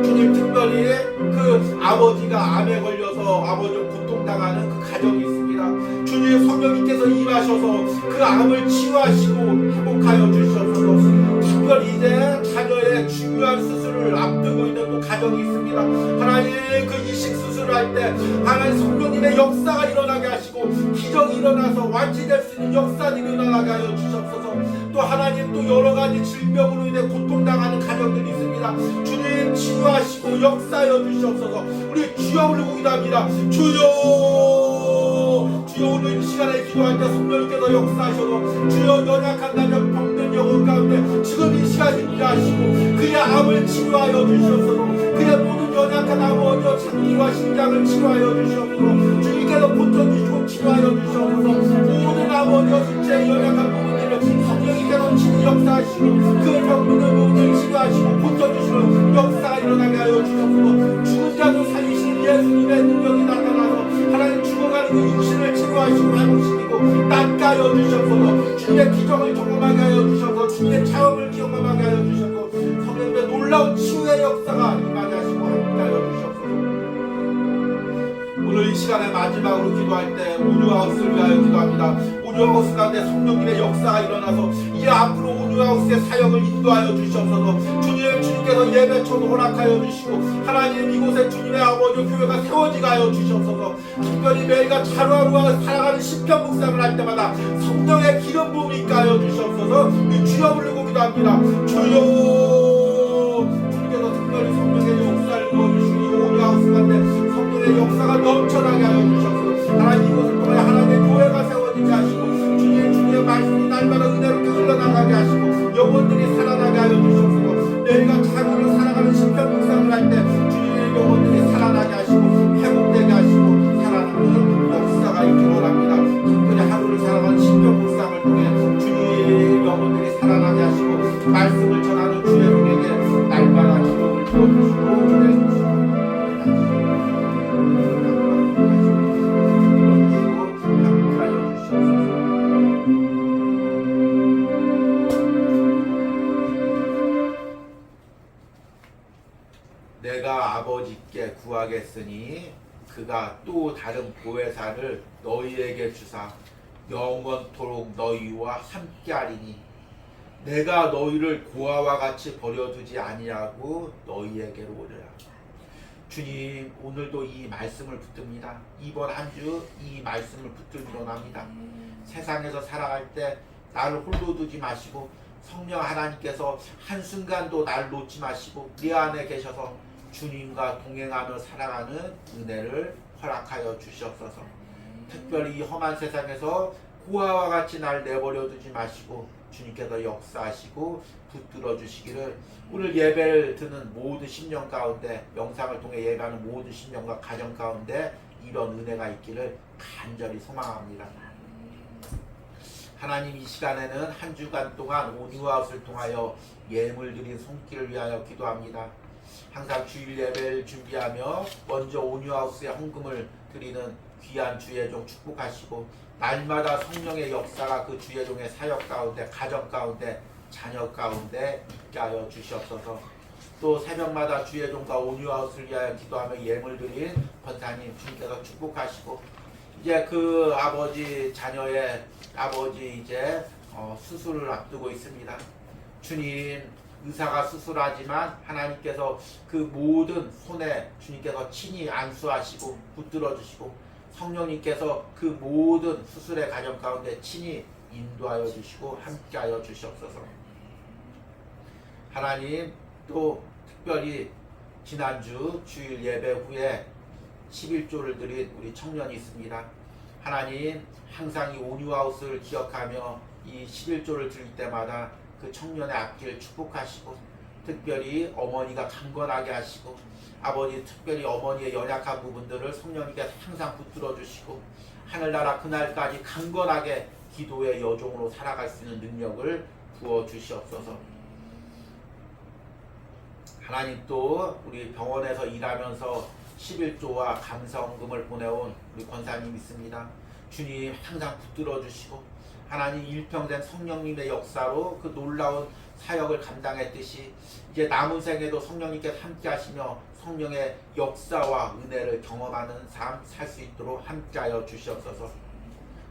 주님 특별히 그 아버지가 암에 걸려서 아버지 고통당하는 그 가정이 있습니다. 주님 성령님께서 임하셔서 그 암을 치유하시고 회복하여 주셔서 특별히 이제 자녀의 중요한 수술을 앞두고 있는 또 가정이 있습니다. 하나님 그 이식 수술을 할 때 하나님 성령님의 역사가 일어나게 하시고 기적이 일어나서 완치될 수 있는 역사들이 일어나게 하여 주셨소서. 또 하나님 또 여러 가지 질병으로 인해 고통당하는 가정들이 있습니다. 주님 치유하시고 역사하여 주시옵소서. 우리 주여 부르고 기도합니다. 주여, 주여 오늘 이 시간에 기도할 때 성령님께서 역사하셔서 주여 연약한 가정 병든 영혼 가운데 지금 이 시간 임재하시고 그의 암을 치유하여 주시옵소서. 그의 모든 연약한 아버지와 장기와 신장을 치유하여 주시옵소서. 주님께서 고쳐주시고 치유하여 주시옵소서. 모든 아버지와 신체의 연약한 부분들을 성령님께서 치유 역사하시고 그 병들은 모든 치유하시고 고쳐주시는 역사가 일어나게 하여 주시옵소서. 죽은 자도 살리시는 예수님의 능력이 나타나서 하나님 죽어가는 그 육신을 치유하시고 회복시키고 낫게 하여 주시옵소서. 주님의 기적을 경험하게 하여 주셔서 주님의 체험을 경험하게 하여 주셔서 성령님의 놀라운 치유의 역사가 임하게 하시고 함께 하여 주시옵소서. 오늘 이 시간에 마지막으로 기도할 때 온유하우스를 위하여 기도합니다. 온유하우스 가운데 성령님의 역사가 일어나서 이 앞으로 온유하우스의 사역을 인도하여 주시옵소서. 주님께서 예배처도 허락하여 주시고 하나님 이곳에 주님의 아버지 교회가 세워지게 하여 주시옵소서. 특별히 매일같이 하루하루 살아가는 시편 묵상을 할 때마다 성령의 기름 부음이 있게 하여 주시옵소서. 주여 부르고 기도합니다. 주여, 주님께서 특별히 성령의 역사를 부어주시고 온유하우스 가운데 성령의 역사가 넘쳐나게 하여 주시옵소서. 하나님 이곳을 통해 하나님의 교회가 세워지게 하시고 주님의 말씀이 날마다 은혜롭게 흘러나가게 하시고 영혼들이 살아나게 하여 주시옵소서. 매일같이 하루를 살아가는 시편 묵상을 할 때 주께 구하겠으니 그가 또 다른 보혜사를 너희에게 주사 영원토록 너희와 함께하리니 내가 너희를 고아와 같이 버려두지 아니하고 너희에게로 오리라. 주님, 오늘도 이 말씀을 붙듭니다. 이번 한 주 이 말씀을 붙들기로 합니다. 세상에서 살아갈 때 나를 홀로 두지 마시고 성령 하나님께서 한순간도 나를 놓지 마시고 내 안에 계셔서 주님과 동행하며 살아가는 은혜를 허락하여 주시옵소서. 특별히 이 험한 세상에서 고아와 같이 날 내버려 두지 마시고 주님께서 역사하시고 붙들어 주시기를 오늘 예배를 드는 모든 심령 가운데, 영상을 통해 예배하는 모든 심령과 가정 가운데 이런 은혜가 있기를 간절히 소망합니다. 하나님, 이 시간에는 한 주간 동안 온유아웃을 통하여 예물 드린 손길을 위하여 기도합니다. 항상 주일 예배를 준비하며 먼저 온유아웃의 헌금을 드리는 귀한 주예종 축복하시고 날마다 성령의 역사가 그 주예종의 사역 가운데, 가정 가운데, 자녀 가운데 있게 하여 주시옵소서. 또 새벽마다 주예종과 온유아웃을 위하여 기도하며 예물 드린 권사님 주님께서 축복하시고 이제 그 아버지 자녀의 아버지 이제 수술을 앞두고 있습니다. 주님, 의사가 수술하지만 하나님께서 그 모든 손에 주님께서 친히 안수하시고 붙들어 주시고 성령님께서 그 모든 수술의 과정 가운데 친히 인도하여 주시고 함께하여 주시옵소서. 하나님, 또 특별히 지난주 주일 예배 후에 11조를 드린 우리 청년이 있습니다. 하나님, 항상 이 온유아웃을 기억하며 이 11조를 드릴 때마다 그 청년의 앞길 축복하시고 특별히 어머니가 강건하게 하시고 아버지, 특별히 어머니의 연약한 부분들을 성령님께서 항상 붙들어 주시고 하늘나라 그날까지 강건하게 기도의 여종으로 살아갈 수 있는 능력을 부어 주시옵소서. 하나님, 또 우리 병원에서 일하면서 11조와 감사헌금을 보내온 우리 권사님 있습니다. 주님, 항상 붙들어 주시고 하나님, 일평생 성령님의 역사로 그 놀라운 사역을 감당했듯이 이제 남은 생에도 성령님께서 함께 하시며 성령의 역사와 은혜를 경험하는 삶 살 수 있도록 함께하여 주시옵소서.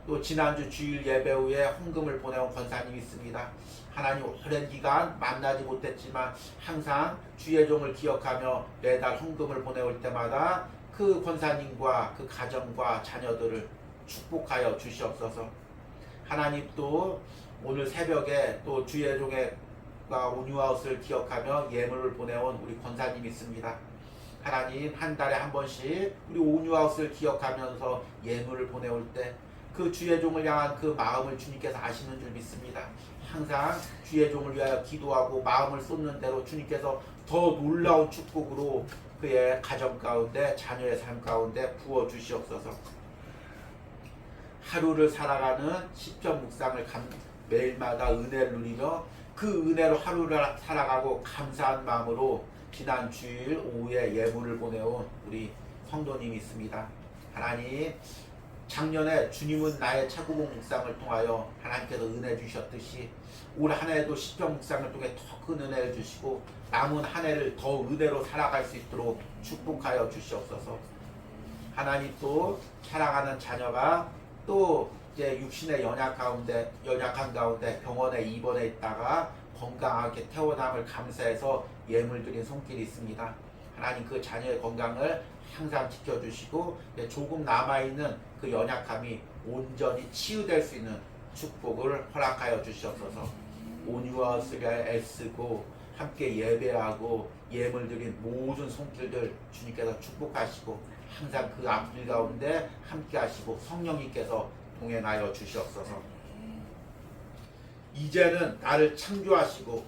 또 지난주 주일 예배 후에 헌금을 보내온 권사님이 있습니다. 하나님, 오랜 기간 만나지 못했지만 항상 주의 종을 기억하며 매달 헌금을 보내올 때마다 그 권사님과 그 가정과 자녀들을 축복하여 주시옵소서. 하나님, 또 오늘 새벽에 또 주의 종과 온유아웃을 기억하며 예물을 보내온 우리 권사님이 있습니다. 하나님, 한 달에 한 번씩 우리 온유아웃을 기억하면서 예물을 보내올 때 그 주의 종을 향한 그 마음을 주님께서 아시는 줄 믿습니다. 항상 주의 종을 위하여 기도하고 마음을 쏟는 대로 주님께서 더 놀라운 축복으로 그의 가정 가운데, 자녀의 삶 가운데 부어 주시옵소서. 하루를 살아가는 시편 묵상을 매일마다 은혜를 누리며 그 은혜로 하루를 살아가고 감사한 마음으로 지난 주일 오후에 예물을 보내온 우리 성도님이 있습니다. 하나님, 작년에 주님은 나의 차구봉 묵상을 통하여 하나님께서 은혜 주셨듯이 올 한 해도 시편 묵상을 통해 더 큰 은혜를 주시고 남은 한 해를 더 은혜로 살아갈 수 있도록 축복하여 주시옵소서. 하나님, 또 사랑하는 자녀가 또 이제 육신의 연약한 가운데 병원에 입원해 있다가 건강하게 태어남을 감사해서 예물 드린 손길이 있습니다. 하나님, 그 자녀의 건강을 항상 지켜주시고 조금 남아있는 그 연약함이 온전히 치유될 수 있는 축복을 허락하여 주시옵소서. 온유아웃을 애쓰고 함께 예배하고 예물 드린 모든 손길들 주님께서 축복하시고 항상 그 앞길 가운데 함께 하시고 성령님께서 동행하여 주시옵소서. 이제는 나를 창조하시고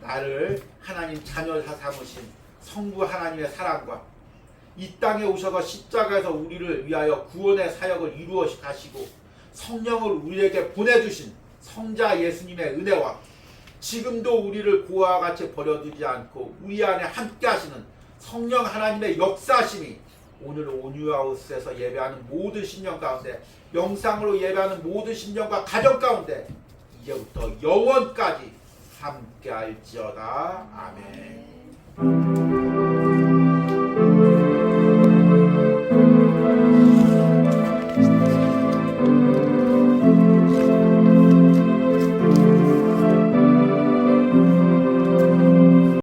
나를 하나님 자녀 삼으신 성부 하나님의 사랑과 이 땅에 오셔서 십자가에서 우리를 위하여 구원의 사역을 이루어 가시고 성령을 우리에게 보내주신 성자 예수님의 은혜와 지금도 우리를 고아와 같이 버려두지 않고 우리 안에 함께 하시는 성령 하나님의 역사심이 오늘 온유아웃에서 예배하는 모든 심령 가운데, 영상으로 예배하는 모든 심령과 가정 가운데 이제부터 영원까지 함께 할지어다. 아멘.